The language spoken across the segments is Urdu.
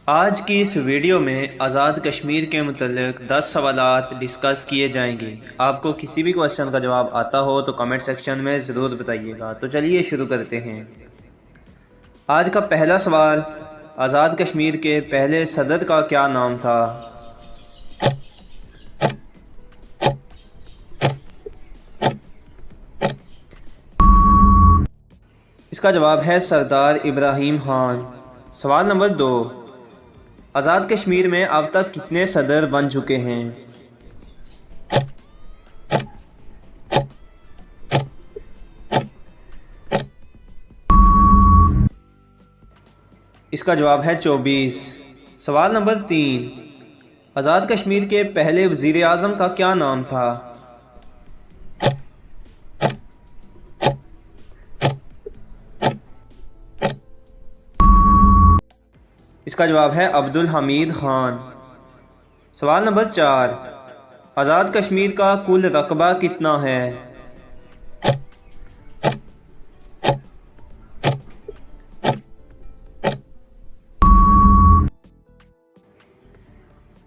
آج کی اس ویڈیو میں آزاد کشمیر کے متعلق 10 سوالات ڈسکس کیے جائیں گے۔ آپ کو کسی بھی کوشچن کا جواب آتا ہو تو کمنٹ سیکشن میں ضرور بتائیے گا۔ تو چلیے شروع کرتے ہیں۔ آج کا پہلا سوال، آزاد کشمیر کے پہلے صدر کا کیا نام تھا؟ اس کا جواب ہے سردار ابراہیم خان۔ سوال نمبر 2، آزاد کشمیر میں اب تک کتنے صدر بن چکے ہیں؟ اس کا جواب ہے 24۔ سوال نمبر 3، آزاد کشمیر کے پہلے وزیر اعظم کا کیا نام تھا؟ اس کا جواب ہے عبدالحمید خان۔ سوال نمبر 4، آزاد کشمیر کا کل رقبہ کتنا ہے؟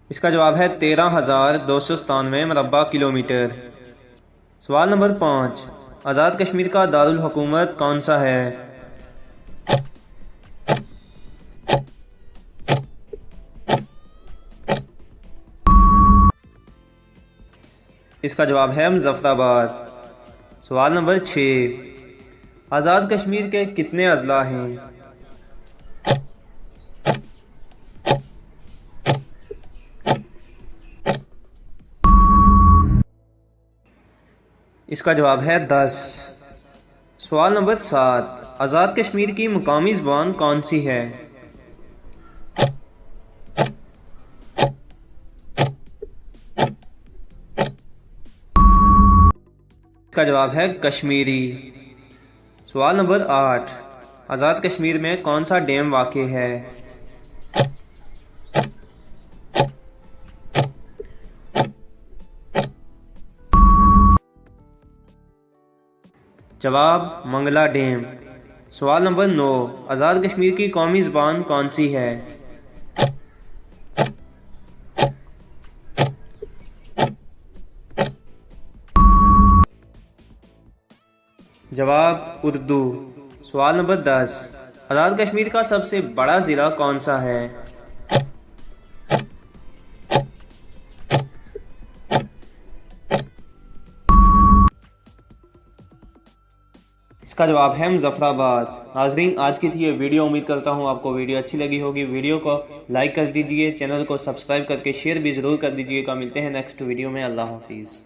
اس کا جواب ہے 13,297 مربع کلومیٹر۔ سوال نمبر 5، آزاد کشمیر کا دارالحکومت کون سا ہے؟ اس کا جواب ہے مظفر آباد۔ سوال نمبر 6، آزاد کشمیر کے کتنے اضلاع ہیں؟ اس کا جواب ہے 10۔ سوال نمبر 7، آزاد کشمیر کی مقامی زبان کون سی ہے؟ اس کا جواب ہے کشمیری۔ سوال نمبر 8، آزاد کشمیر میں کون سا ڈیم واقع ہے؟ جواب منگلا ڈیم۔ سوال نمبر 9، آزاد کشمیر کی قومی زبان کون سی ہے؟ جواب اردو۔ سوال نمبر 10، آزاد کشمیر کا سب سے بڑا ضلع کون سا ہے؟ اس کا جواب ہے مظفر آباد۔ ناظرین، آج کی تھی یہ ویڈیو، امید کرتا ہوں آپ کو ویڈیو اچھی لگی ہوگی۔ ویڈیو کو لائک کر دیجئے، چینل کو سبسکرائب کر کے شیئر بھی ضرور کر دیجئے گا۔ ملتے ہیں نیکسٹ ویڈیو میں۔ اللہ حافظ۔